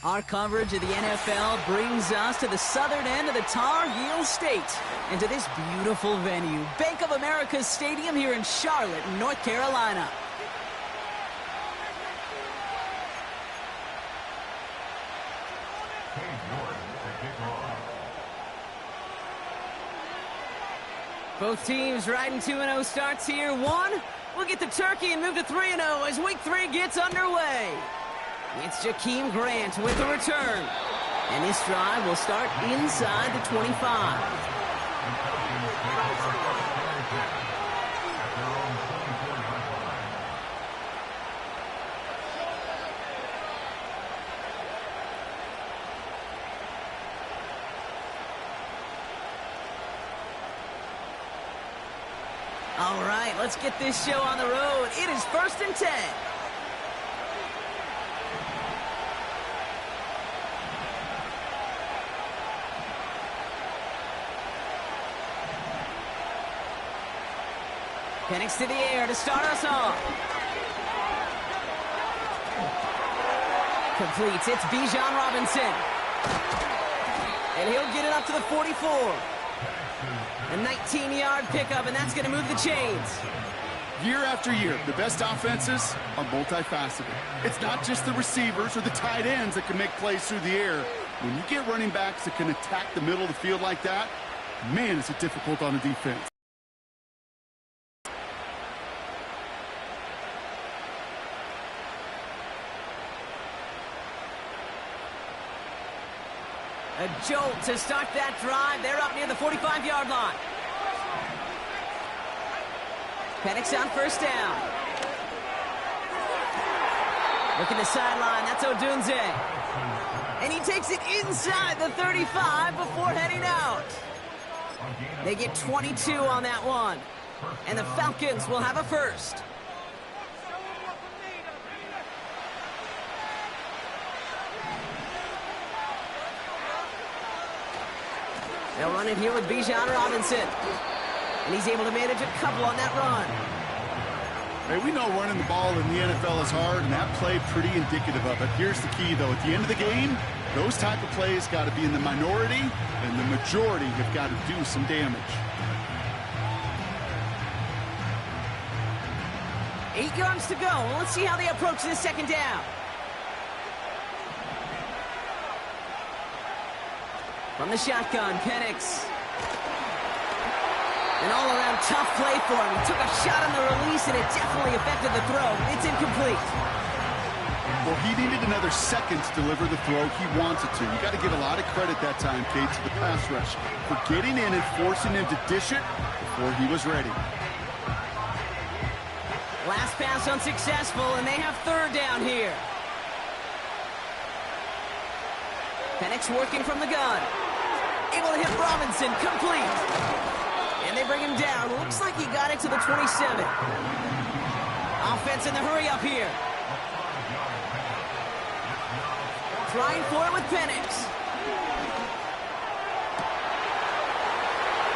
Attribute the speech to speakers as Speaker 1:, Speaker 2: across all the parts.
Speaker 1: Our coverage of the NFL brings us to the southern end of the Tar Heel State and to this beautiful venue, Bank of America Stadium here in Charlotte, North Carolina. Both teams riding 2-0 starts here. One, we'll get the turkey and move to 3-0 as week 3 gets underway. It's Jakeem Grant with the return. And this drive will start inside the 25. All right, let's get this show on the road. It is 1st and 10. Penix to the air to start us off. Completes. It's Bijan Robinson. And he'll get it up to the 44. A 19-yard pickup, and that's going to move the chains.
Speaker 2: Year after year, the best offenses are multifaceted. It's not just the receivers or the tight ends that can make plays through the air. When you get running backs that can attack the middle of the field like that, man, is it difficult on the defense.
Speaker 1: A jolt to start that drive. They're up near the 45-yard line. Penix on 1st down. Looking the sideline. That's Odunze. And he takes it inside the 35 before heading out. They get 22 on that one. And the Falcons will have a first. They'll run it here with Bijan Robinson. And he's able to manage a couple on that run.
Speaker 2: Hey, we know running the ball in the NFL is hard, and that play pretty indicative of it. Here's the key, though. At the end of the game, those type of plays got to be in the minority, and the majority have got to do some damage.
Speaker 1: 8 yards to go. Well, let's see how they approach this 2nd down. From the shotgun, Penix. An all-around tough play for him. He took a shot on the release, and it definitely affected the throw. It's incomplete.
Speaker 2: Well, he needed another second to deliver the throw he wanted to. You got to give a lot of credit that time, Kate, to the pass rush for getting in and forcing him to dish it before he was ready.
Speaker 1: Last pass unsuccessful, and they have 3rd down here. Penix working from the gun. Able to hit Robinson, complete. And they bring him down. Looks like he got it to the 27. Offense in the hurry up here. Trying for it with Penix.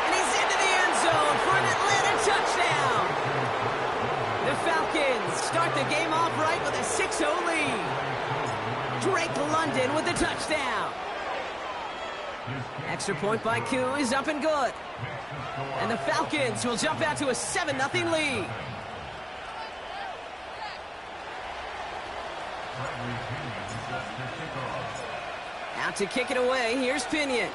Speaker 1: And he's into the end zone for an Atlanta touchdown. The Falcons start the game off right with a 6-0 lead. Drake London with the touchdown. Extra point by Koo is up and good. And the Falcons will jump out to a 7-0 lead. Out to kick it away, here's Pinion.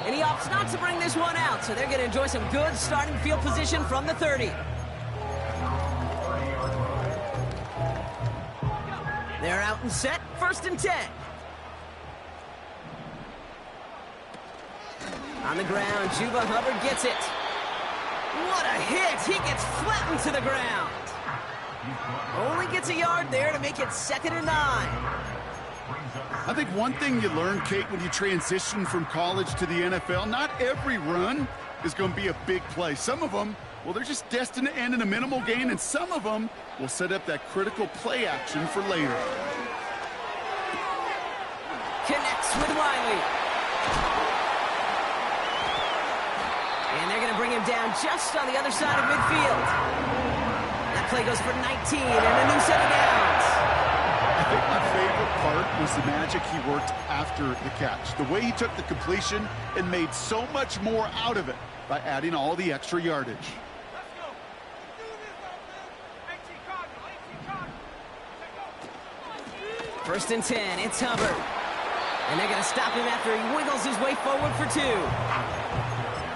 Speaker 1: And he opts not to bring this one out, so they're going to enjoy some good starting field position from the 30. They're out and set, 1st and 10. On the ground, Chuba Hubbard gets it. What a hit! He gets flattened to the ground. Only gets a yard there to make it 2nd and 9.
Speaker 2: I think one thing you learn, Kate, when you transition from college to the NFL, not every run is going to be a big play. Some of them, well, they're just destined to end in a minimal gain, and some of them will set up that critical play action for later.
Speaker 1: Connects with Wiley. And they're going to bring him down just on the other side of midfield. That play goes for 19 and a new set of downs.
Speaker 2: I think my favorite part was the magic he worked after the catch. The way he took the completion and made so much more out of it by adding all the extra yardage.
Speaker 1: First and 10, it's Hubbard. And they're going to stop him after he wiggles his way forward for 2.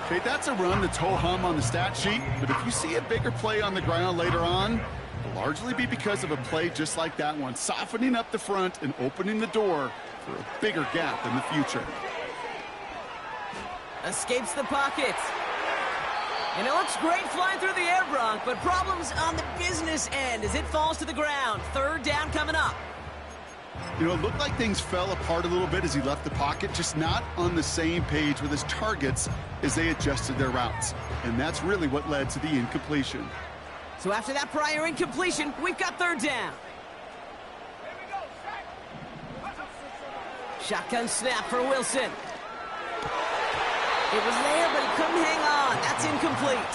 Speaker 2: Okay, that's a run that's ho-hum on the stat sheet, but if you see a bigger play on the ground later on, it'll largely be because of a play just like that one, softening up the front and opening the door for a bigger gap in the future.
Speaker 1: Escapes the pocket. And it looks great flying through the air, Bronk, but problems on the business end as it falls to the ground. Third down coming up.
Speaker 2: You know, it looked like things fell apart a little bit as he left the pocket, just not on the same page with his targets as they adjusted their routes. And that's really what led to the incompletion.
Speaker 1: So after that prior incompletion, we've got third down. Shotgun snap for Wilson. It was there, but he couldn't hang on. That's incomplete.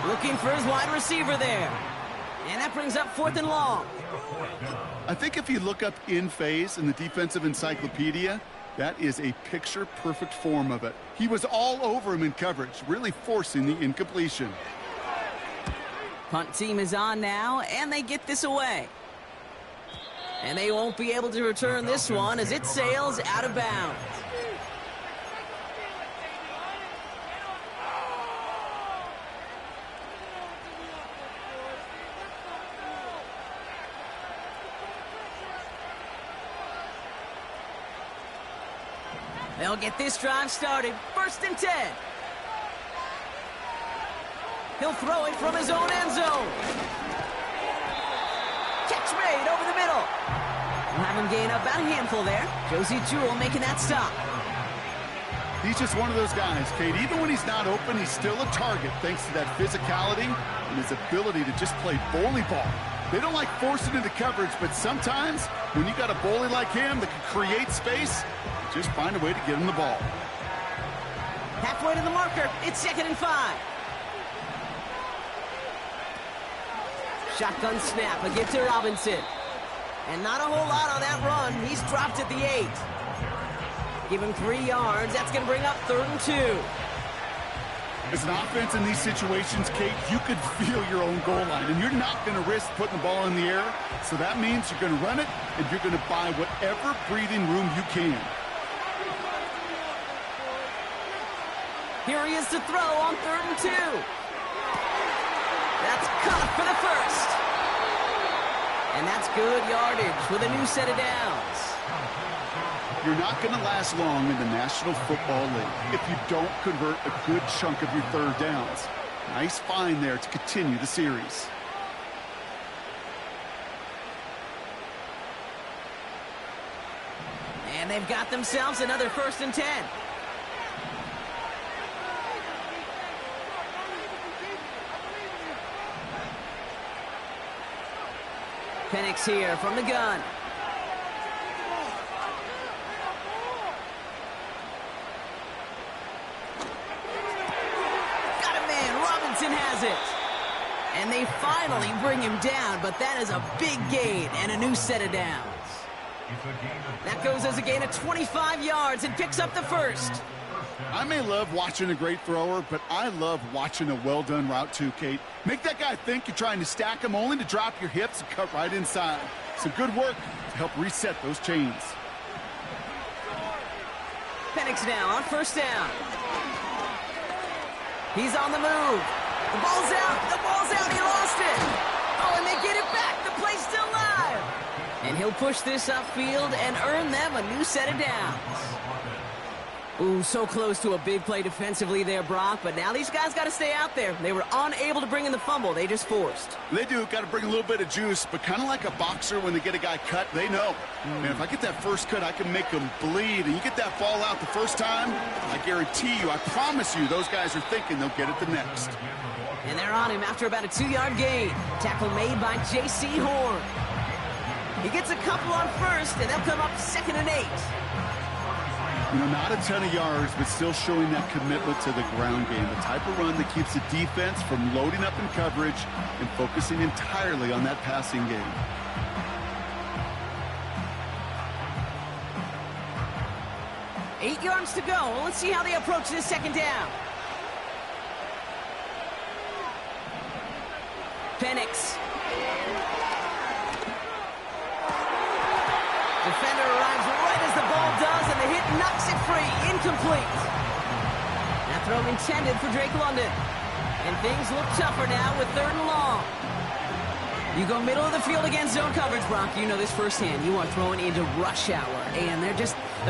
Speaker 1: Looking for his wide receiver there. And that brings up 4th and long.
Speaker 2: I think if you look up in phase in the defensive encyclopedia, that is a picture-perfect form of it. He was all over him in coverage, really forcing the incompletion.
Speaker 1: Punt team is on now, and they get this away. And they won't be able to return this one as it sails out of bounds. They'll get this drive started. First and 10. He'll throw it from his own end zone. Catch made over the middle. We'll have him gain up about a handful there. Josie Jewell making that stop.
Speaker 2: He's just one of those guys, Kate. Even when he's not open, he's still a target thanks to that physicality and his ability to just play bully ball. They don't like forcing into coverage, but sometimes when you got a bully like him that can create space, just find a way to get him the ball.
Speaker 1: Halfway to the marker. It's 2nd and 5. Shotgun snap. A give to Robinson. And not a whole lot on that run. He's dropped at the 8. Give him 3 yards. That's going to bring up 3rd and 2.
Speaker 2: As an offense in these situations, Kate, you could feel your own goal line, and you're not going to risk putting the ball in the air. So that means you're going to run it, and you're going to buy whatever breathing room you can.
Speaker 1: Here he is to throw on 3rd and 2. That's caught for the first. And that's good yardage with a new set of downs.
Speaker 2: You're not going to last long in the National Football League if you don't convert a good chunk of your third downs. Nice find there to continue the series.
Speaker 1: And they've got themselves another 1st and 10. Penix here from the gun. Got a man. Robinson has it. And they finally bring him down, but that is a big gain and a new set of downs. That goes as a gain of 25 yards and picks up the first.
Speaker 2: I may love watching a great thrower, but I love watching a well-done route too, Kate. Make that guy think you're trying to stack him only to drop your hips and cut right inside. Some good work to help reset those chains.
Speaker 1: Penix now on 1st down. He's on the move. The ball's out. The ball's out. He lost it. Oh, and they get it back. The play's still live. And he'll push this upfield and earn them a new set of downs. Ooh, so close to a big play defensively there, Brock, but now these guys got to stay out there. They were unable to bring in the fumble they just forced.
Speaker 2: They do, got to bring a little bit of juice, but kind of like a boxer when they get a guy cut, they know. Man, if I get that first cut, I can make them bleed, and you get that ball out the first time, I guarantee you, I promise you, those guys are thinking they'll get it the next.
Speaker 1: And they're on him after about a 2-yard gain. Tackle made by J.C. Horn. He gets a couple on first, and they'll come up 2nd and 8.
Speaker 2: You know, not a ton of yards, but still showing that commitment to the ground game. The type of run that keeps the defense from loading up in coverage and focusing entirely on that passing game.
Speaker 1: Eight yards to go. Well, let's see how they approach this second down. Penix. Defender arrives right as the ball does, and the hit knocks it free. Incomplete. That throw intended for Drake London. And things look tougher now with 3rd and long. You go middle of the field against zone coverage, Brock. You know this firsthand. You are throwing into rush hour, and there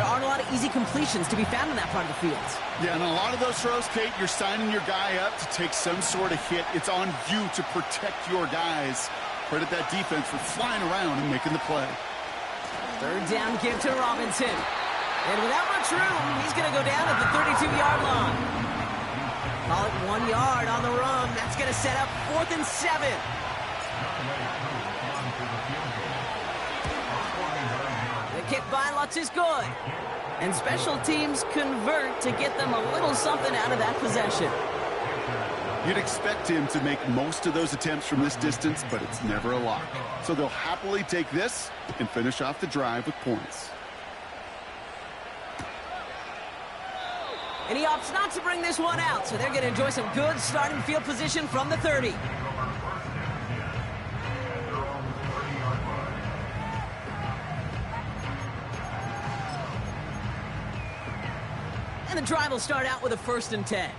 Speaker 1: aren't a lot of easy completions to be found in that part of the field.
Speaker 2: Yeah, and a lot of those throws, Kate, you're signing your guy up to take some sort of hit. It's on you to protect your guys. Credit that defense for flying around and making the play.
Speaker 1: 3rd down give to Robinson. And without much room, he's going to go down at the 32-yard line. Call it 1 yard on the run. That's going to set up 4th and 7. The kick by Lutz is good. And special teams convert to get them a little something out of that possession.
Speaker 2: You'd expect him to make most of those attempts from this distance, but it's never a lock. So they'll happily take this and finish off the drive with points.
Speaker 1: And he opts not to bring this one out, so they're going to enjoy some good starting field position from the 30. And the drive will start out with a 1st and 10.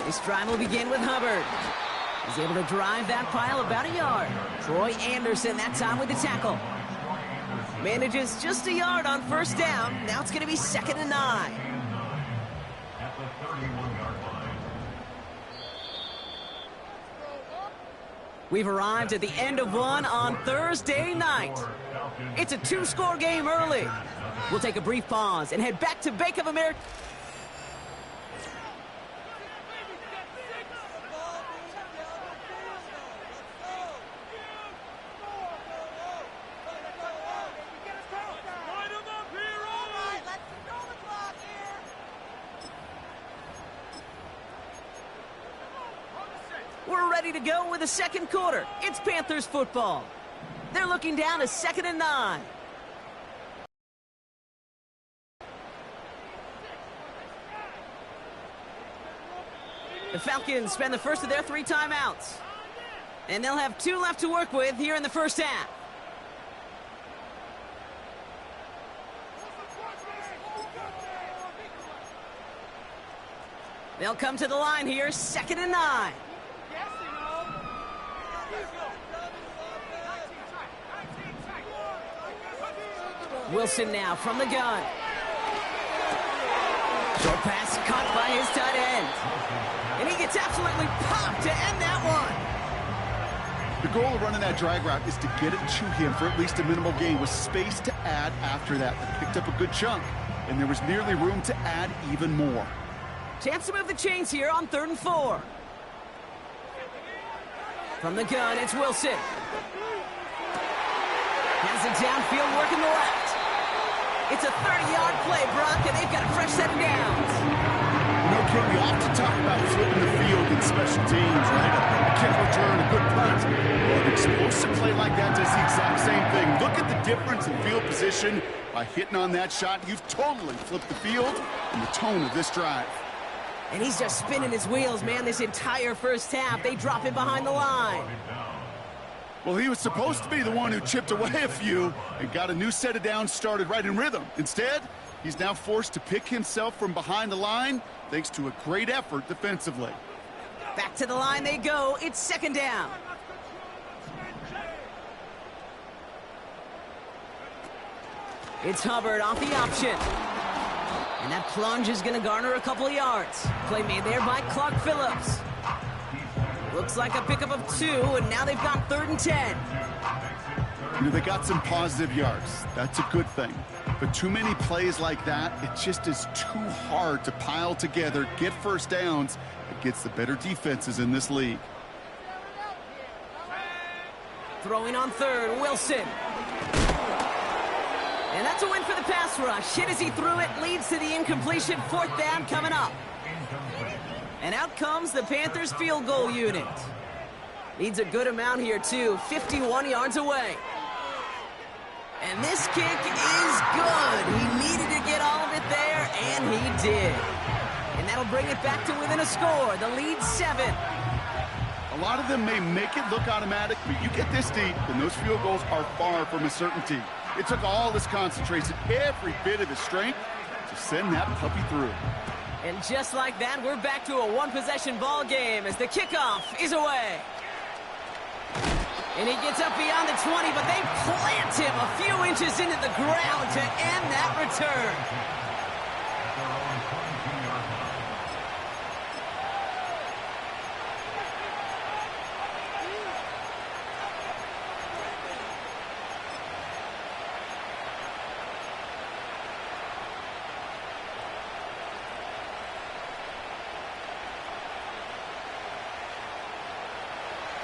Speaker 1: This drive will begin with Hubbard. He's able to drive that pile about a yard. Troy Anderson that time with the tackle. Manages just a yard on 1st down. Now it's going to be 2nd and 9. We've arrived at the end of one on Thursday night. It's a 2-score game early. We'll take a brief pause and head back to Bank of America. We're ready to go with the 2nd quarter. It's Panthers football. They're looking down to 2nd and 9. The Falcons spend the first of their 3 timeouts. And they'll have 2 left to work with here in the first half. They'll come to the line here, 2nd and 9. Wilson now from the gun. Short pass caught by his tight end. And he gets absolutely popped to end that one.
Speaker 2: The goal of running that drag route is to get it to him for at least a minimal gain with space to add after that. They picked up a good chunk, and there was nearly room to add even more.
Speaker 1: Chance to move the chains here on 3rd and 4. From the gun, it's Wilson. Has it downfield, working the left. It's a 30-yard play, Brock, and they've got a fresh set of downs.
Speaker 2: You know, Ken, we often talk about flipping the field in special teams, right? A kick return, a good punt. Well, an explosive play like that does the exact same thing. Look at the difference in field position. By hitting on that shot, you've totally flipped the field and the tone of this drive.
Speaker 1: And he's just spinning his wheels, man, this entire first half. They drop him behind the line.
Speaker 2: Well, he was supposed to be the one who chipped away a few and got a new set of downs started right in rhythm. Instead, he's now forced to pick himself from behind the line thanks to a great effort defensively.
Speaker 1: Back to the line they go. It's 2nd down. It's Hubbard off the option. And that plunge is going to garner a couple of yards. Play made there by Clark Phillips. Looks like a pickup of 2, and now they've got 3rd and 10.
Speaker 2: You know, they got some positive yards. That's a good thing. But too many plays like that, it just is too hard to pile together, get first downs against the better defenses in this league.
Speaker 1: Throwing on third, Wilson. And that's a win for the pass rush. Hit as he threw it, leads to the incompletion. Fourth down coming up. And out comes the Panthers field goal unit. Needs a good amount here, too. 51 yards away. And this kick is good. He needed to get all of it there, and he did. And that'll bring it back to within a score. The lead 7.
Speaker 2: A lot of them may make it look automatic, but you get this deep, and those field goals are far from a certainty. It took all his concentration, every bit of his strength, to send that puppy through.
Speaker 1: And just like that, we're back to a one-possession ball game as the kickoff is away. And he gets up beyond the 20, but they plant him a few inches into the ground to end that return.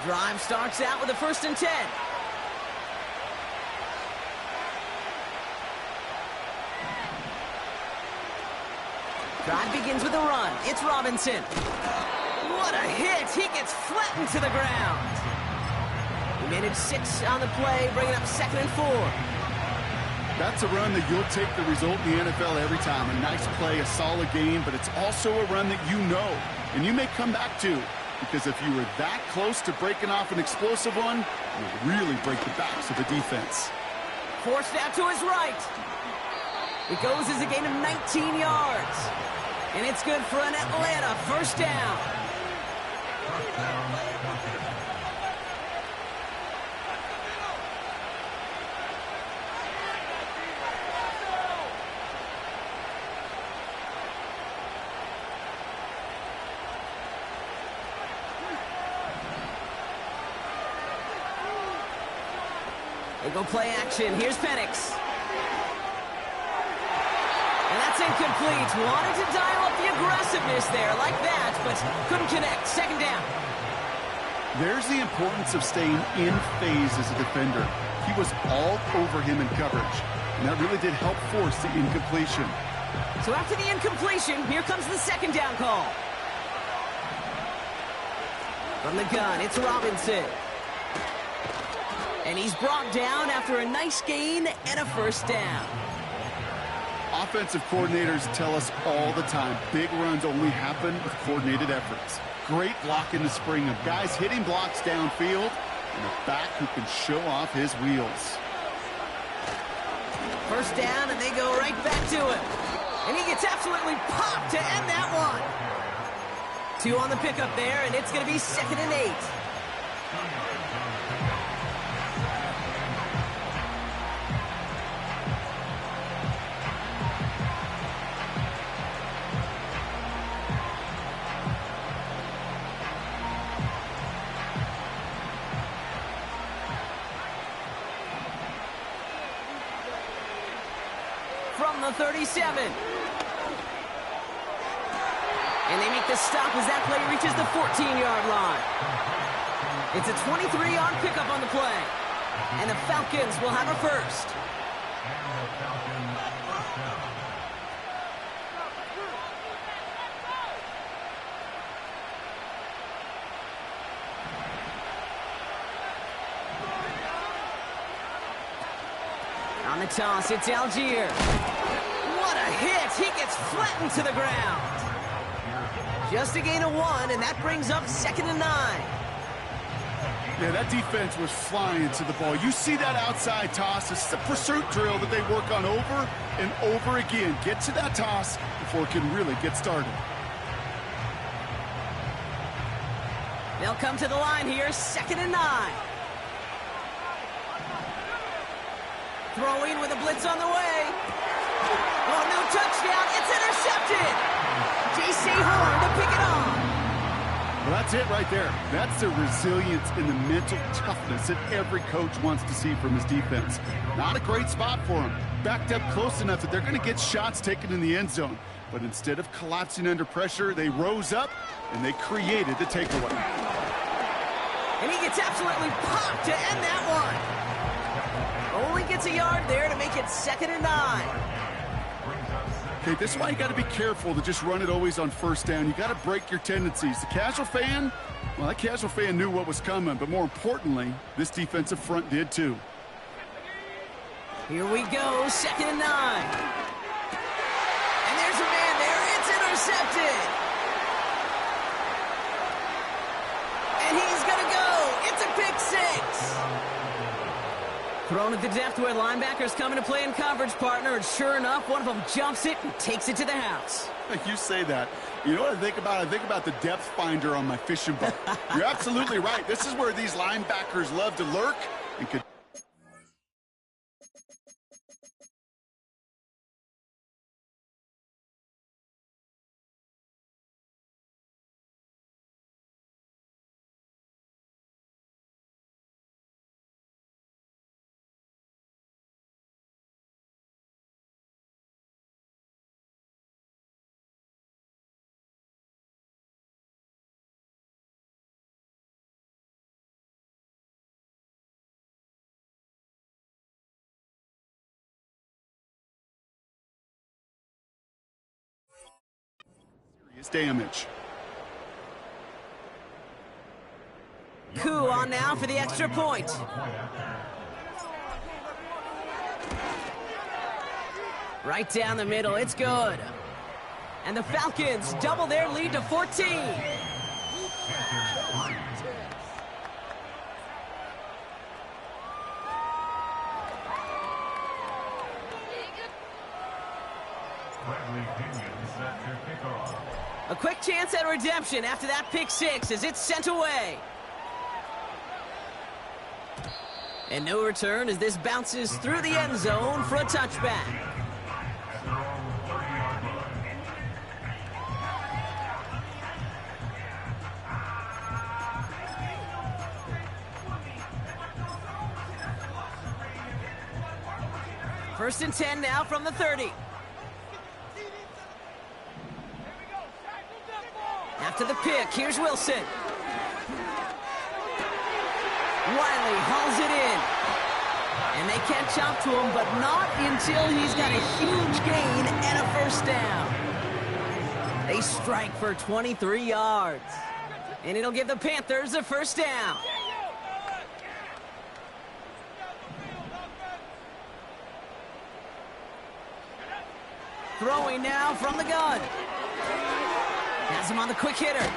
Speaker 1: Drive starts out with a 1st and 10. Drive begins with a run. It's Robinson. What a hit. He gets flattened to the ground. He managed 6 on the play, bringing up 2nd and 4.
Speaker 2: That's a run that you'll take the result in the NFL every time. A nice play, a solid game, but it's also a run that you know, and you may come back to. Because if you were that close to breaking off an explosive one, you'll really break the backs of the defense.
Speaker 1: Forced out to his right. It goes as a gain of 19 yards. And it's good for an Atlanta 1st down. They go play action. Here's Penix. And that's incomplete. Wanted to dial up the aggressiveness there like that, but couldn't connect. 2nd down.
Speaker 2: There's the importance of staying in phase as a defender. He was all over him in coverage, and that really did help force the incompletion.
Speaker 1: So after the incompletion, here comes the 2nd down call. From the gun, it's Robinson. And he's brought down after a nice gain and a 1st down.
Speaker 2: Offensive coordinators tell us all the time, big runs only happen with coordinated efforts. Great block in the spring of guys hitting blocks downfield and a back who can show off his wheels.
Speaker 1: 1st down, and they go right back to him. And he gets absolutely popped to end that one. 2 on the pickup there, and it's going to be 2nd and 8. From the 37. And they make the stop as that play reaches the 14-yard line. It's a 23-yard pickup on the play. And the Falcons will have a 1st. On the toss, it's Algier. What a hit! He gets flattened to the ground. Just a gain of 1, and that brings up 2nd and 9.
Speaker 2: Yeah, that defense was flying to the ball. You see that outside toss. It's a pursuit drill that they work on over and over again. Get to that toss before it can really get started.
Speaker 1: They'll come to the line here, 2nd and 9. Throwing with a blitz on the way. Oh, no touchdown. It's intercepted. J.C. Horn to pick it off.
Speaker 2: Well, that's it right there. That's the resilience and the mental toughness that every coach wants to see from his defense. Not a great spot for him. Backed up close enough that they're going to get shots taken in the end zone. But instead of collapsing under pressure, they rose up and they created the takeaway.
Speaker 1: And he gets absolutely popped to end that one. Only gets a yard there to make it 2nd and 9.
Speaker 2: Okay, this is why you got to be careful to just run it always on first down. You got to break your tendencies. The casual fan, well, that casual fan knew what was coming, but more importantly, this defensive front did too.
Speaker 1: Here we go, 2nd and 9. And there's a man there. It's intercepted. And he's going to go. It's a pick 6. Thrown at the depth where linebackers come into play in coverage, partner, and sure enough, one of them jumps it and takes it to the house.
Speaker 2: You say that. You know what I think about? I think about the depth finder on my fishing boat. You're absolutely right. This is where these linebackers love to lurk and could. Damage.
Speaker 1: Coup on now for the extra point. Right down the middle, it's good. And the Falcons double their lead to 14. A quick chance at redemption after that pick 6 as it's sent away. And no return as this bounces through the end zone for a touchback. First and 10 now from the 30. After the pick, here's Wilson. Wiley hauls it in. And they catch up to him, but not until he's got a huge gain and a first down. They strike for 23 yards. And it'll give the Panthers a first down. Throwing now from the gun. Has him on the quick hitter.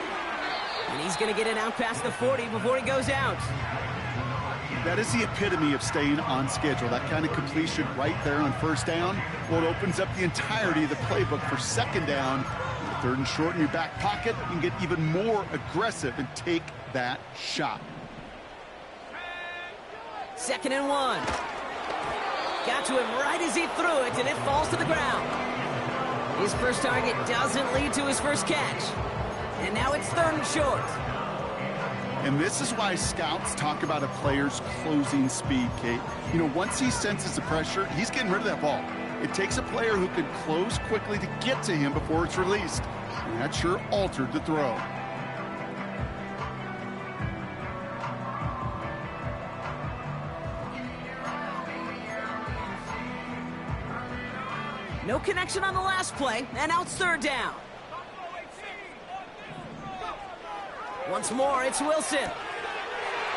Speaker 1: And he's going to get it out past the 40 before he goes out.
Speaker 2: That is the epitome of staying on schedule. That kind of completion right there on first down. Well, it opens up the entirety of the playbook for second down. 3rd and short in your back pocket. You can get even more aggressive and take that shot.
Speaker 1: 2nd and 1. Got to him right as he threw it, and it falls to the ground. His first target doesn't lead to his first catch. And now it's 3rd and short.
Speaker 2: And this is why scouts talk about a player's closing speed, Kate. You know, once he senses the pressure, he's getting rid of that ball. It takes a player who can close quickly to get to him before it's released. And that sure altered the throw.
Speaker 1: No connection on the last play, and now it's 3rd down. Once more, it's Wilson.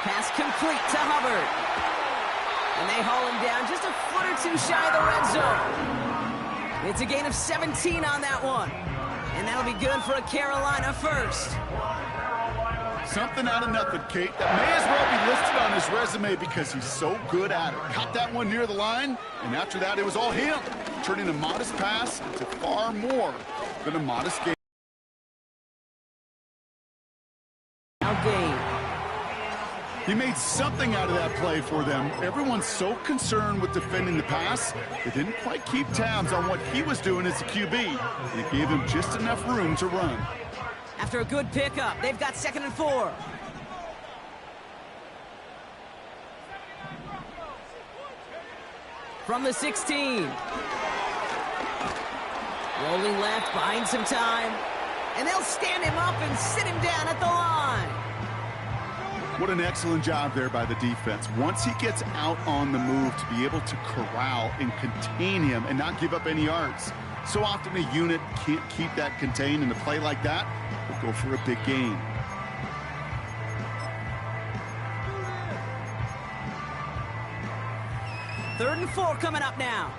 Speaker 1: Pass complete to Hubbard. And they haul him down just a foot or two shy of the red zone. It's a gain of 17 on that one. And that'll be good for a Carolina first.
Speaker 2: Something out of nothing, Kate. That may as well be listed on his resume because he's so good at it. Caught that one near the line, and after that, it was all him. Turning a modest pass into far more than a modest gain. He made something out of that play for them. Everyone's so concerned with defending the pass, they didn't quite keep tabs on what he was doing as a QB. It gave him just enough room to run.
Speaker 1: After a good pickup, they've got 2nd and 4. From the 16. Rolling left, buying some time. And they'll stand him up and sit him down at the line.
Speaker 2: What an excellent job there by the defense. Once he gets out on the move, to be able to corral and contain him and not give up any yards. So often a unit can't keep that contained, and a play like that will go for a big gain.
Speaker 1: Third and 4 coming up now.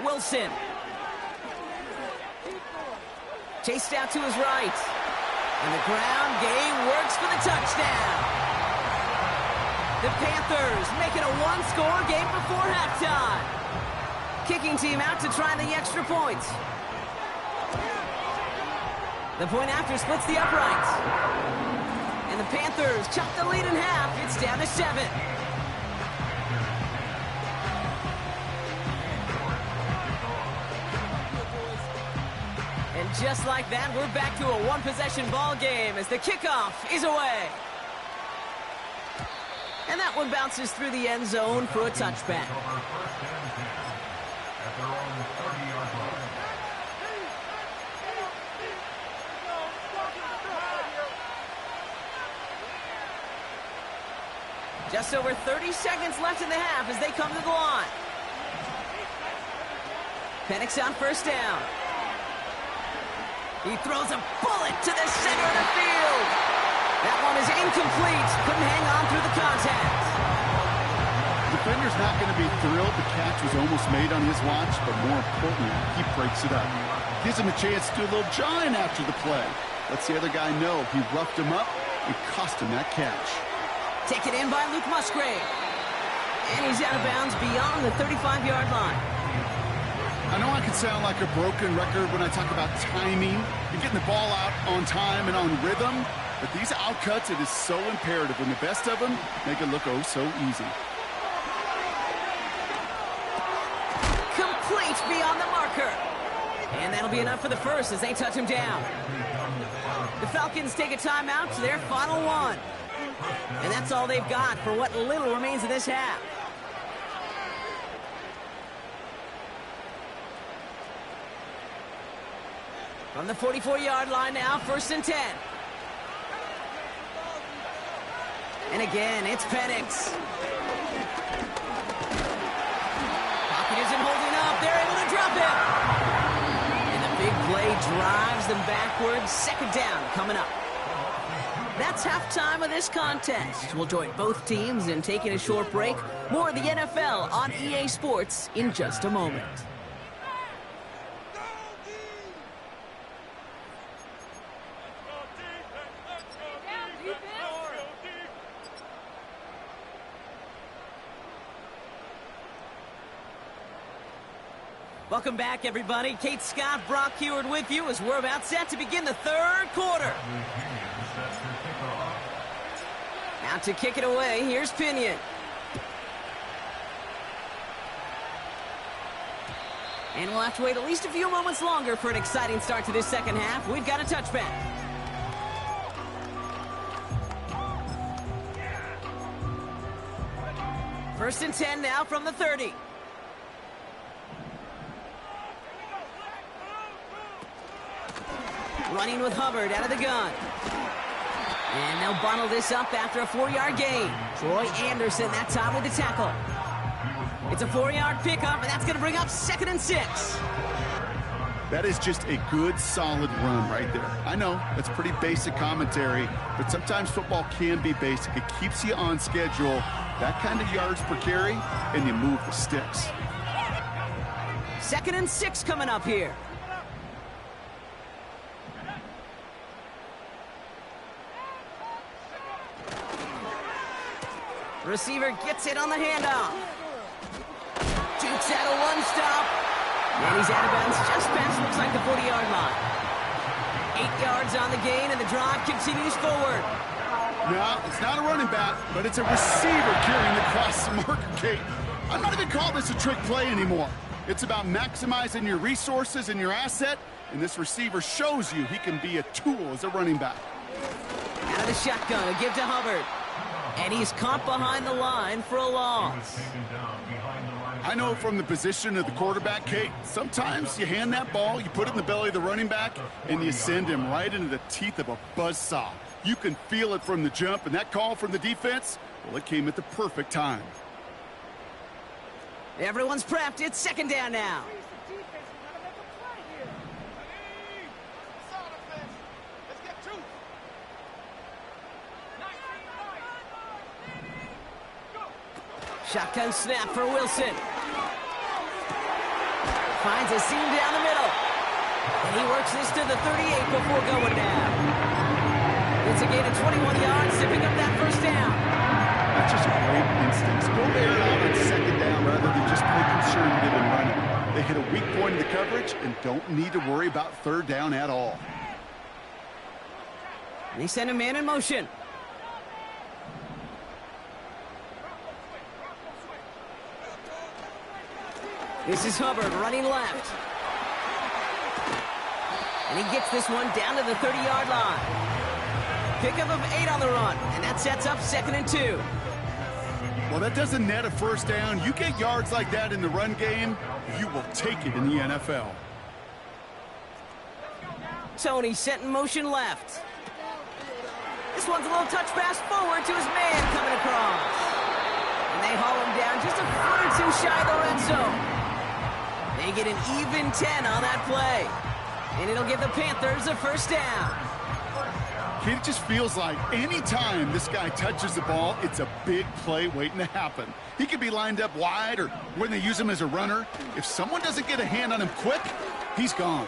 Speaker 1: Wilson. Chased out to his right. And the ground game works for the touchdown. The Panthers make it a one-score game before halftime. Kicking team out to try the extra points. The point after splits the uprights. And the Panthers chop the lead in half. It's down to 7. And just like that, we're back to a one-possession ball game as the kickoff is away. And that one bounces through the end zone for a touchback. Just over 30 seconds left in the half as they come to the line. Penix on first down. He throws a bullet to the center of the field. That one is incomplete. Couldn't hang on through the contact.
Speaker 2: Defender's not going to be thrilled. The catch was almost made on his watch, but more importantly, he breaks it up. Gives him a chance to do a little jawing after the play. Lets the other guy know he roughed him up and cost him that catch.
Speaker 1: Taken in by Luke Musgrave. And he's out of bounds beyond the 35-yard line.
Speaker 2: I know I can sound like a broken record when I talk about timing and getting the ball out on time and on rhythm, but these outcuts, it is so imperative when the best of them make it look oh so easy.
Speaker 1: Complete beyond the marker. And that'll be enough for the first as they touch him down. The Falcons take a timeout to their final one. And that's all they've got for what little remains of this half. From the 44-yard line now, 1st and 10. And again, it's Penix. Pocket isn't holding up. They're able to drop it. And the big play drives them backwards. 2nd down coming up. That's halftime of this contest. We'll join both teams in taking a short break. More of the NFL on EA Sports in just a moment. Welcome back, everybody. Kate Scott, Brock Heward with you as we're about set to begin the 3rd quarter. Now to kick it away, here's Pinion. And we'll have to wait at least a few moments longer for an exciting start to this 2nd half. We've got a touchback. First and 10 now from the 30. Running with Hubbard out of the gun. And they'll bottle this up after a 4-yard gain. Troy Anderson that time with the tackle. It's a 4-yard pickup, and that's going to bring up 2nd and 6.
Speaker 2: That is just a good, solid run right there. I know, that's pretty basic commentary, but sometimes football can be basic. It keeps you on schedule, that kind of yards per carry, and you move the sticks.
Speaker 1: 2nd and 6 coming up here. Receiver gets it on the handoff. Jukes out a one-stop. And he's out of bounds just past, looks like the 40-yard line. 8 yards on the gain, and the drive continues forward.
Speaker 2: No, it's not a running back, but it's a receiver carrying across the marker, Kate. I'm not even calling this a trick play anymore. It's about maximizing your resources and your asset, and this receiver shows you he can be a tool as a running back.
Speaker 1: Out of the shotgun, a give to Hubbard. And he's caught behind the line for a loss.
Speaker 2: I know from the position of the quarterback, Kate, sometimes you hand that ball, you put it in the belly of the running back, and you send him right into the teeth of a buzzsaw. You can feel it from the jump, and that call from the defense, well, it came at the perfect time.
Speaker 1: Everyone's prepped. It's second down now. Shotgun snap for Wilson. Finds a seam down the middle. And he works this to the 38 before going down. It's a gain of 21 yards to pick up that first down.
Speaker 2: That's just great instincts. Go air it out on second down rather than just play conservative and running. They hit a weak point in the coverage and don't need to worry about third down at all.
Speaker 1: They send a man in motion. This is Hubbard running left. And he gets this one down to the 30-yard line. Pickup of 8 on the run, and that sets up 2nd and 2.
Speaker 2: Well, that doesn't net a first down. You get yards like that in the run game, you will take it in the NFL.
Speaker 1: Tony sent in motion left. This one's a little touch pass forward to his man coming across. And they haul him down just a foot or two shy of the red zone. They get an even 10 on that play. And it'll give the Panthers a first down.
Speaker 2: It just feels like any time this guy touches the ball, it's a big play waiting to happen. He could be lined up wide or when they use him as a runner. If someone doesn't get a hand on him quick, he's gone.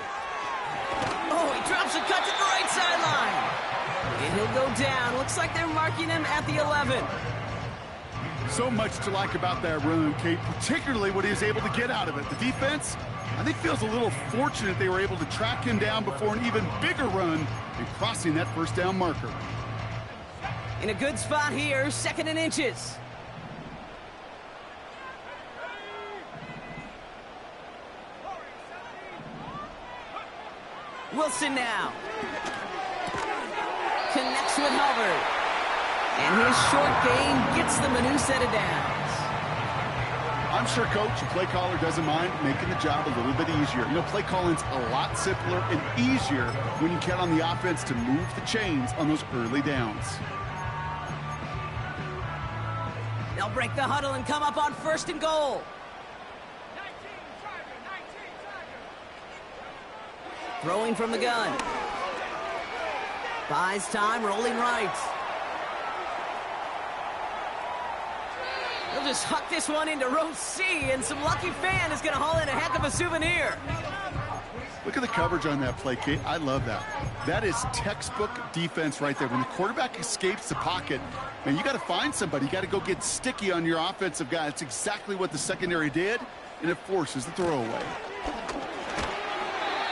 Speaker 1: Oh, he drops a cut to the right sideline. And he'll go down. Looks like they're marking him at the 11.
Speaker 2: So much to like about that run, Kate, particularly what he was able to get out of it. The defense, I think, feels a little fortunate they were able to track him down before an even bigger run and crossing that first down marker.
Speaker 1: In a good spot here, 2nd and inches. Wilson now. Connects with Hubbard. And his short gain gets them a new set of downs.
Speaker 2: I'm sure coach and play caller doesn't mind making the job a little bit easier. You know, play calling's a lot simpler and easier when you count on the offense to move the chains on those early downs.
Speaker 1: They'll break the huddle and come up on 1st and goal. Throwing from the gun. Buys time, rolling right. He'll just huck this one into row C, and some lucky fan is going to haul in a heck of a souvenir.
Speaker 2: Look at the coverage on that play, Kate. I love that. That is textbook defense right there. When the quarterback escapes the pocket, man, you got to find somebody. You got to go get sticky on your offensive guy. It's exactly what the secondary did, and it forces the throwaway.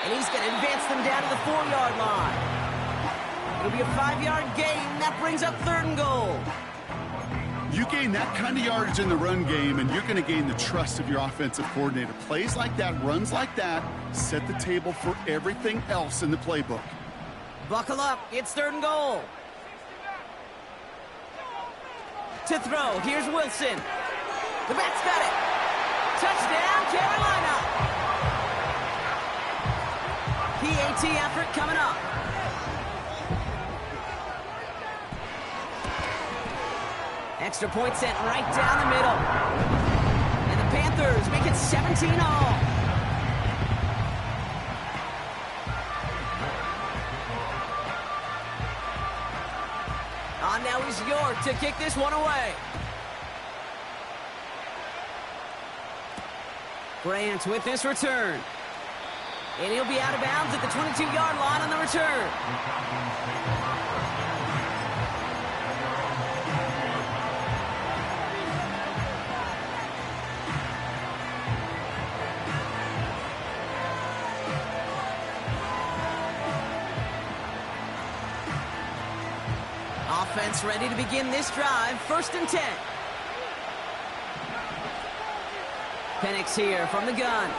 Speaker 1: And he's going to advance them down to the 4-yard line. It'll be a 5-yard gain. That brings up 3rd and goal.
Speaker 2: You gain that kind of yardage in the run game, and you're going to gain the trust of your offensive coordinator. Plays like that, runs like that, set the table for everything else in the playbook.
Speaker 1: Buckle up. It's 3rd and goal. To throw. Here's Wilson. The back's got it. Touchdown, Carolina. PAT effort coming up. Extra point sent right down the middle. And the Panthers make it 17 all. On now is York to kick this one away. Grant with this return. And he'll be out of bounds at the 22-yard line on the return. Offense ready to begin this drive. 1st and 10. Penix here from the gun.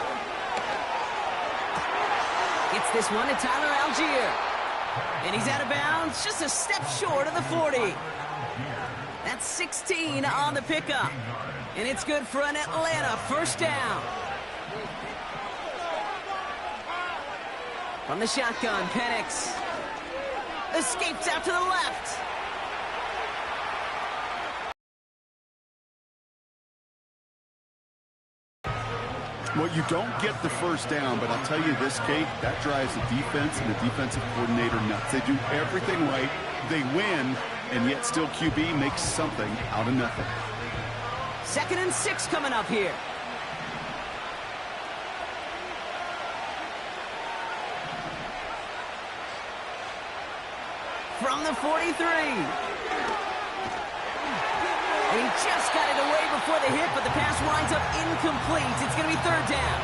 Speaker 1: Gets this one to Tyler Algier. And he's out of bounds, just a step short of the 40. That's 16 on the pickup. And it's good for an Atlanta first down. From the shotgun, Penix escapes out to the left.
Speaker 2: Well, you don't get the first down, but I'll tell you this, Kate, that drives the defense and the defensive coordinator nuts. They do everything right, they win, and yet still QB makes something out of nothing.
Speaker 1: 2nd and 6 coming up here. From the 43. And he just got it away before the hit, but the pass winds up incomplete. It's going to be 3rd down.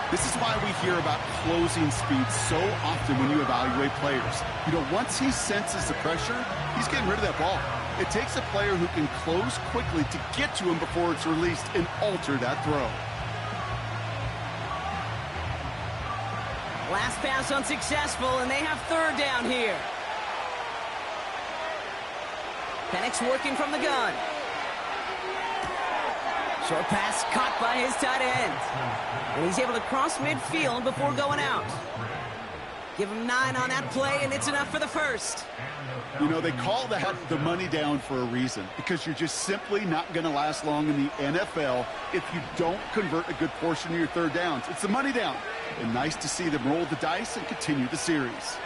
Speaker 2: This is why we hear about closing speed so often when you evaluate players. You know, once he senses the pressure, he's getting rid of that ball. It takes a player who can close quickly to get to him before it's released and alter that throw.
Speaker 1: Last pass unsuccessful, and they have 3rd down here. Penix working from the gun. Short pass caught by his tight end. And he's able to cross midfield before going out. Give him 9 on that play, and it's enough for the first.
Speaker 2: You know, they call that the money down for a reason, because you're just simply not going to last long in the NFL if you don't convert a good portion of your 3rd downs. It's the money down. And nice to see them roll the dice and continue the series.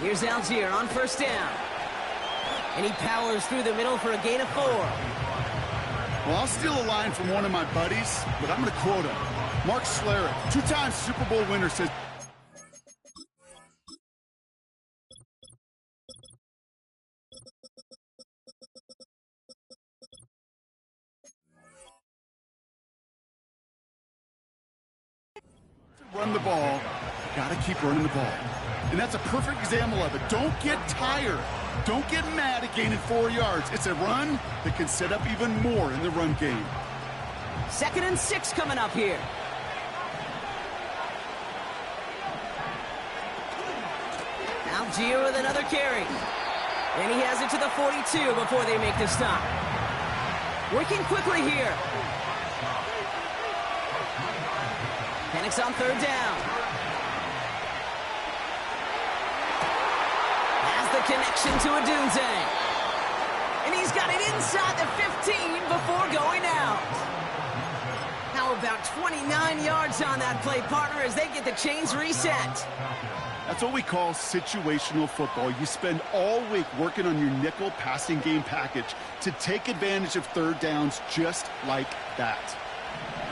Speaker 1: Here's Algier on 1st down. And he powers through the middle for a gain of 4.
Speaker 2: Well, I'll steal a line from one of my buddies, but I'm going to quote him. Mark Schlereth, 2-time Super Bowl winner, says, run the ball, got to keep running the ball. And that's a perfect example of it. Don't get tired. Don't get mad at gaining 4 yards. It's a run that can set up even more in the run game.
Speaker 1: 2nd and 6 coming up here. Algier with another carry. And he has it to the 42 before they make the stop. Working quickly here. Penix on 3rd down. The connection to Adunze. And he's got it inside the 15 before going out. How about 29 yards on that play, partner, as they get the chains reset?
Speaker 2: That's what we call situational football. You spend all week working on your nickel passing game package to take advantage of 3rd downs just like that.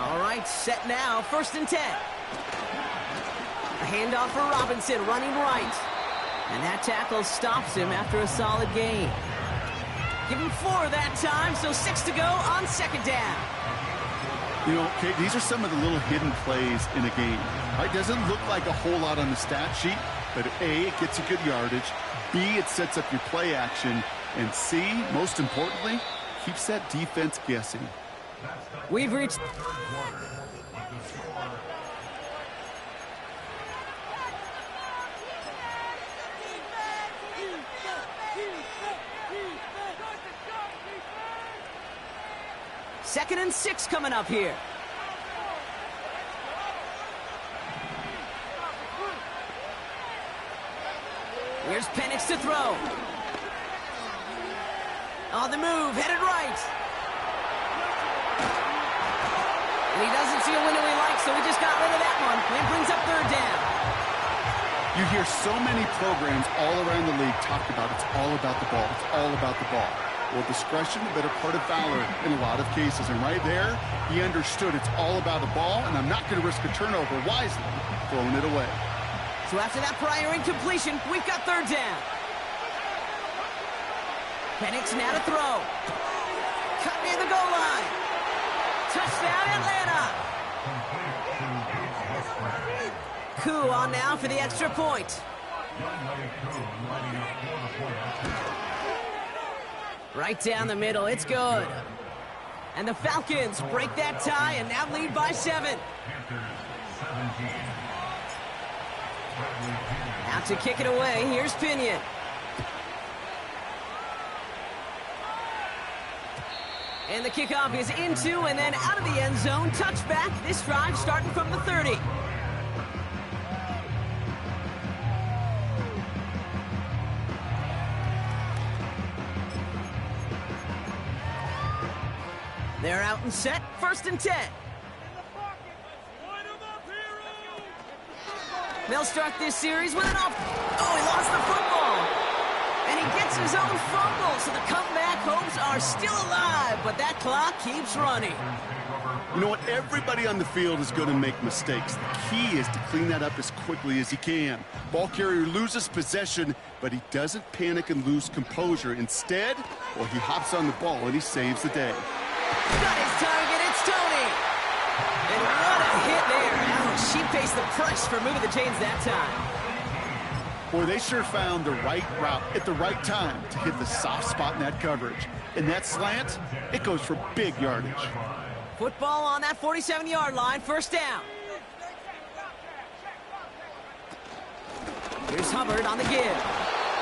Speaker 1: All right, set now, 1st and 10. A handoff for Robinson, running right. And that tackle stops him after a solid gain. Give him 4 that time, so 6 to go on 2nd down.
Speaker 2: You know, Kate, these are some of the little hidden plays in a game. It doesn't look like a whole lot on the stat sheet, but A, it gets you good yardage, B, it sets up your play action, and C, most importantly, keeps that defense guessing.
Speaker 1: We've reached... Second and 6 coming up here. Here's Penix to throw. On the move, headed right. And he doesn't see a window he likes, so he just got rid of that one. And brings up 3rd down.
Speaker 2: You hear so many programs all around the league talk about it's all about the ball. It's all about the ball. Well, discretion, the better part of valor in a lot of cases. And right there, he understood it's all about the ball, and I'm not going to risk a turnover wisely, throwing it away.
Speaker 1: So after that prior incompletion, we've got 3rd down. Penix now to throw. Cut near the goal line. Touchdown, Atlanta. Koo on now for the extra point. Right down the middle, it's good. And the Falcons break that tie and now lead by 7. Out to kick it away. Here's Pinion. And the kickoff is into and then out of the end zone. Touchback. This drive starting from the 30. They're out and set. 1st and 10. They'll start this series with an off. Oh, he lost the football. And he gets his own fumble, so the comeback hopes are still alive, but that clock keeps running.
Speaker 2: You know what? Everybody on the field is going to make mistakes. The key is to clean that up as quickly as he can. Ball carrier loses possession, but he doesn't panic and lose composure. Instead, well, he hops on the ball and he saves the day.
Speaker 1: Got his target, it's Tony. And what a hit there. Ouch, she faced the price for moving the chains that time.
Speaker 2: Boy, they sure found the right route at the right time to hit the soft spot in that coverage. And that slant, it goes for big yardage.
Speaker 1: Football on that 47-yard line, 1st down. Here's Hubbard on the give.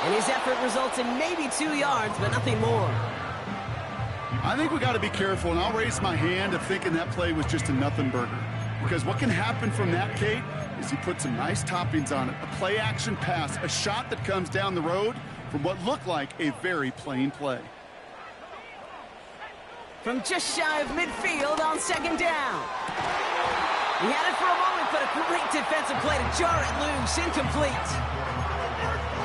Speaker 1: And his effort results in maybe 2 yards, but nothing more.
Speaker 2: I think we got to be careful, and I'll raise my hand of thinking that play was just a nothing burger. Because what can happen from that, Kate, is he put some nice toppings on it. A play-action pass, a shot that comes down the road from what looked like a very plain play.
Speaker 1: From just shy of midfield on 2nd down. He had it for a moment, but a great defensive play to jar it loose. Incomplete.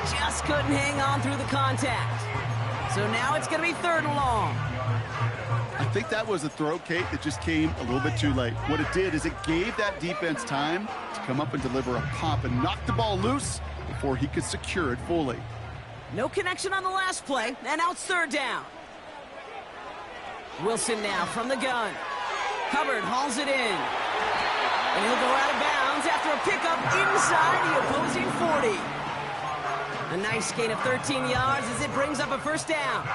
Speaker 1: Just couldn't hang on through the contact. So now it's going to be 3rd and long.
Speaker 2: I think that was a throw, Kate, that just came a little bit too late. What it did is it gave that defense time to come up and deliver a pop and knock the ball loose before he could secure it fully.
Speaker 1: No connection on the last play, and now it's 3rd down. Wilson now from the gun. Hubbard hauls it in. And he'll go out of bounds after a pickup inside the opposing 40. A nice gain of 13 yards as it brings up a 1st down.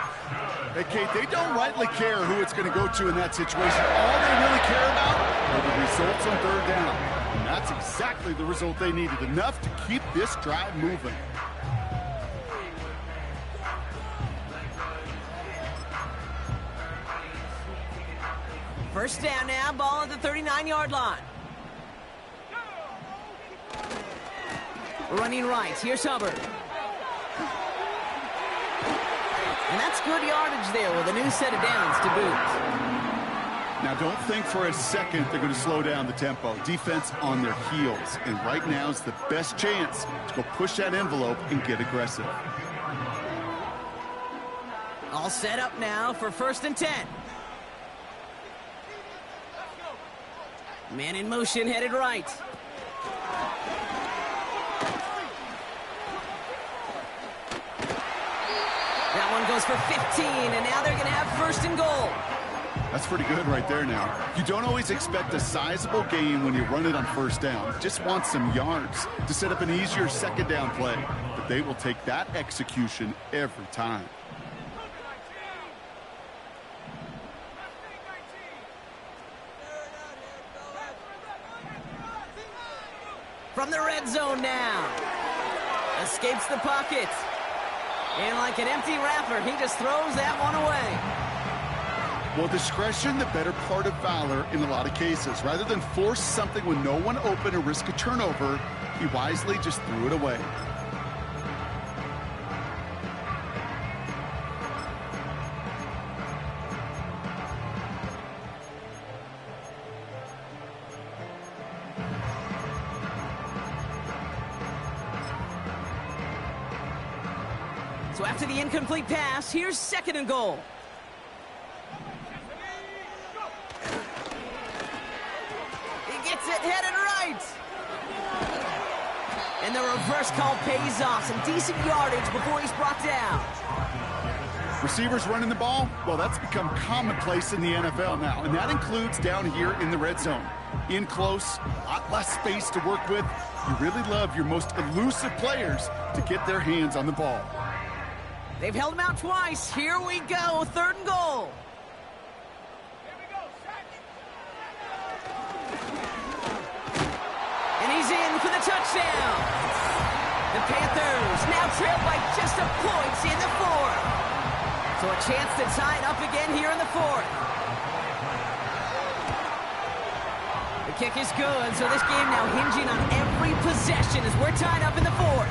Speaker 2: Hey, Kate, they don't rightly care who it's going to go to in that situation. All they really care about are the results on 3rd down. And that's exactly the result they needed, enough to keep this drive moving.
Speaker 1: First down now, ball at the 39-yard line. Running right, here's Hubbard. And that's good yardage there with a new set of downs to boot.
Speaker 2: Now, don't think for a second they're going to slow down the tempo. Defense on their heels. And right now is the best chance to go push that envelope and get aggressive.
Speaker 1: All set up now for 1st and 10. Man in motion, headed right. That one goes for 15, and now they're going to have 1st and goal.
Speaker 2: That's pretty good right there now. You don't always expect a sizable gain when you run it on 1st down. You just want some yards to set up an easier 2nd down play. But they will take that execution every time.
Speaker 1: From the red zone now. Escapes the pocket. And like an empty wrapper, he just throws that one away.
Speaker 2: Well, discretion, the better part of valor in a lot of cases. Rather than force something with no one open or risk a turnover, he wisely just threw it away.
Speaker 1: So after the incomplete pass, here's 2nd and goal. He gets it headed right. And the reverse call pays off. Some decent yardage before he's brought down.
Speaker 2: Receivers running the ball, well, that's become commonplace in the NFL now, and that includes down here in the red zone. In close, a lot less space to work with. You really love your most elusive players to get their hands on the ball.
Speaker 1: They've held him out twice. Here we go, 3rd and goal. And he's in for the touchdown. The Panthers now trail by just a point in the fourth. So a chance to tie it up again here in the fourth. The kick is good, so this game now hinging on every possession as we're tied up in the fourth.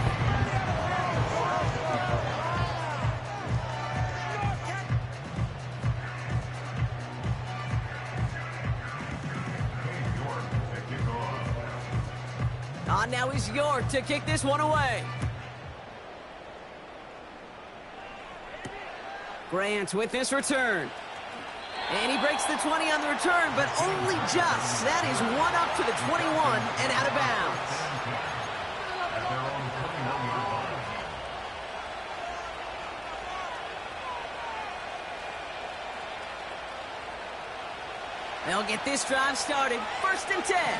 Speaker 1: On now is York to kick this one away. Grant with this return. And he breaks the 20 on the return, but only just. That is one up to the 21 and out of bounds. They'll get this drive started. 1st and 10.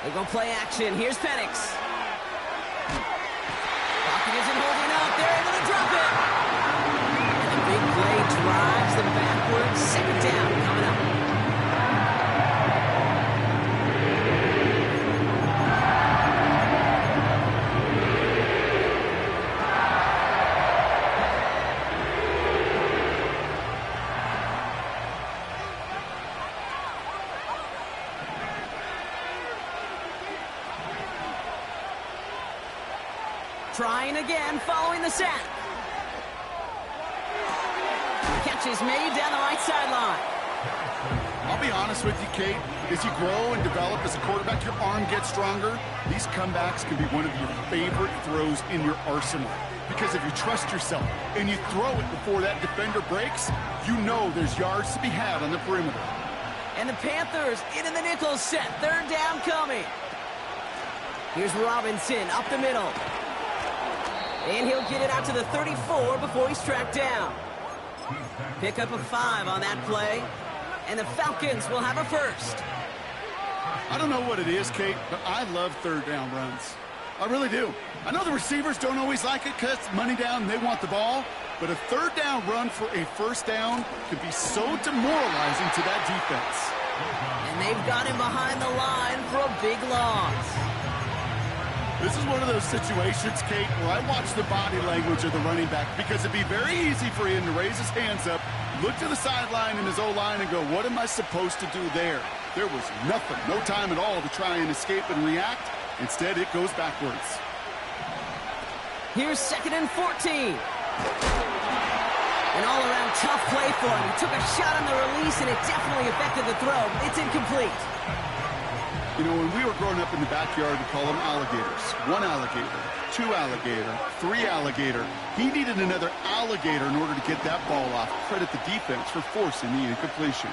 Speaker 1: They go play action. Here's Penix. Pocket isn't holding up. They're able to drop it. And the big play drives them backwards. 2nd down coming up. Trying again, following the sack. Catch is made down the right sideline.
Speaker 2: I'll be honest with you, Kate. As you grow and develop as a quarterback, your arm gets stronger. These comebacks can be one of your favorite throws in your arsenal. Because if you trust yourself and you throw it before that defender breaks, you know there's yards to be had on the perimeter.
Speaker 1: And the Panthers into the nickel set. 3rd down coming. Here's Robinson up the middle. And he'll get it out to the 34 before he's tracked down. Pick up a 5 on that play. And the Falcons will have a first.
Speaker 2: I don't know what it is, Kate, but I love 3rd down runs. I really do. I know the receivers don't always like it because money down and they want the ball. But a 3rd down run for a 1st down could be so demoralizing to that defense.
Speaker 1: And they've got him behind the line for a big loss.
Speaker 2: This is one of those situations, Kate, where I watch the body language of the running back because it'd be very easy for him to raise his hands up, look to the sideline in his O-line and go, what am I supposed to do there? There was nothing, no time at all to try and escape and react. Instead, it goes backwards.
Speaker 1: Here's 2nd and 14. An all-around tough play for him. He took a shot on the release, and it definitely affected the throw. It's incomplete.
Speaker 2: You know, when we were growing up in the backyard, we call them alligators. 1 alligator, 2 alligator, 3 alligator. He needed another alligator in order to get that ball off. Credit the defense for forcing the incompletion.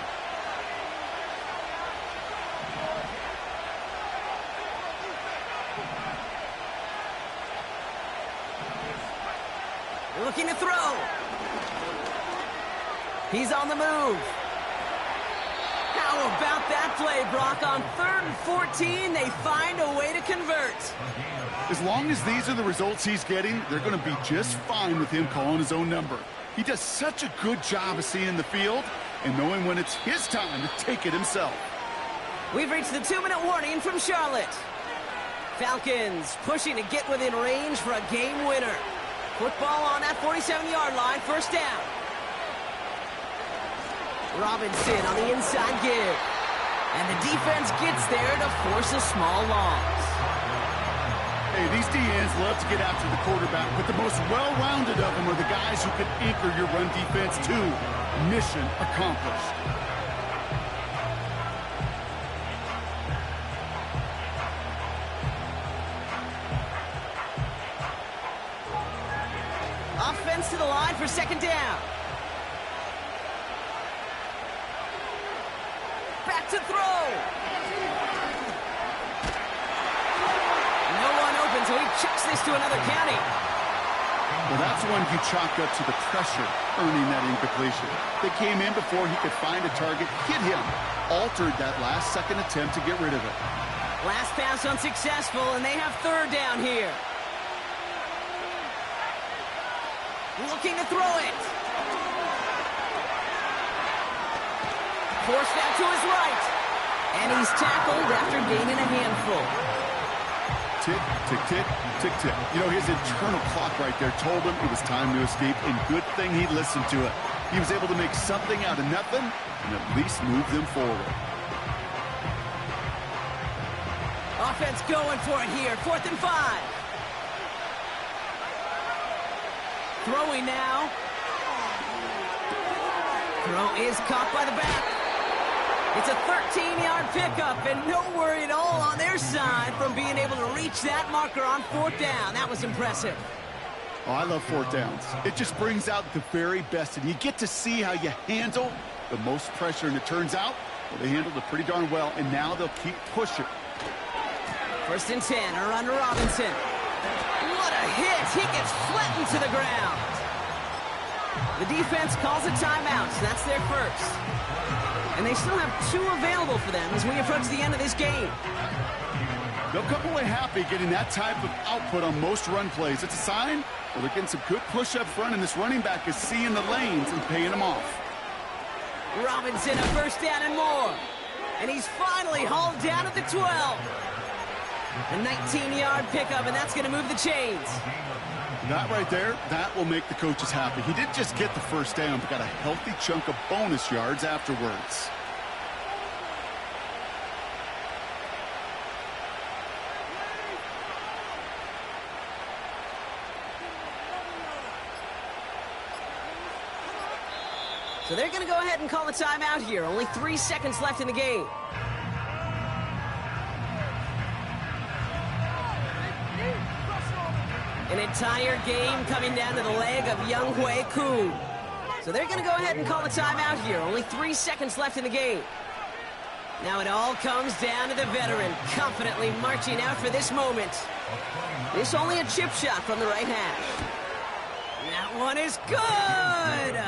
Speaker 1: Looking to throw. He's on the move. How about that play, Brock? On 3rd and 14, they find a way to convert.
Speaker 2: As long as these are the results he's getting, they're going to be just fine with him calling his own number. He does such a good job of seeing the field and knowing when it's his time to take it himself.
Speaker 1: We've reached the 2-minute warning from Charlotte. Falcons pushing to get within range for a game winner. Football on that 47-yard line, 1st down. Robinson on the inside give. And the defense gets there to force a small loss.
Speaker 2: Hey, these DNs love to get after the quarterback, but the most well-rounded of them are the guys who can anchor your run defense too. Mission accomplished.
Speaker 1: Offense to the line for 2nd down. Back to throw. No one open, so he chucks this to another county.
Speaker 2: Well, that's one you chalk up to the pressure earning that incompletion. They came in before he could find a target, hit him, altered that last-second attempt to get rid of it.
Speaker 1: Last pass unsuccessful, and they have 3rd down here. Looking to throw it. Forced out to his right. And he's tackled after gaining a handful.
Speaker 2: Tick, tick, tick, tick, tick. You know, his internal clock right there told him it was time to escape, and good thing he listened to it. He was able to make something out of nothing and at least move them forward.
Speaker 1: Offense going for it here. 4th and 5. Throwing now. Throw is caught by the back. It's a 13-yard pickup, and no worry at all on their side from being able to reach that marker on 4th down. That was impressive.
Speaker 2: Oh, I love 4th downs. It just brings out the very best, and you get to see how you handle the most pressure, and it turns out well, they handled it pretty darn well, and now they'll keep pushing.
Speaker 1: 1st and 10, a run to Robinson. What a hit! He gets flattened to the ground. The defense calls a timeout, so that's their first. And they still have 2 available for them as we approach the end of this game.
Speaker 2: They'll come away happy getting that type of output on most run plays. It's a sign well, they're getting some good push up front, and this running back is seeing the lanes and paying them off.
Speaker 1: Robinson, a 1st down and more. And he's finally hauled down at the 12. A 19-yard pickup, and that's going to move the chains.
Speaker 2: That right there, that will make the coaches happy. He didn't just get the 1st down, but got a healthy chunk of bonus yards afterwards.
Speaker 1: So they're going to go ahead and call a timeout here. Only 3 seconds left in the game. An entire game coming down to the leg of Younghoe Koo. So they're going to go ahead and call a timeout here. Only 3 seconds left in the game. Now it all comes down to the veteran, confidently marching out for this moment. This only a chip shot from the right hash. That one is good!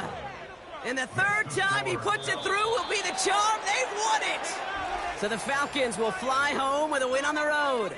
Speaker 1: And the 3rd time he puts it through will be the charm. They've won it! So the Falcons will fly home with a win on the road.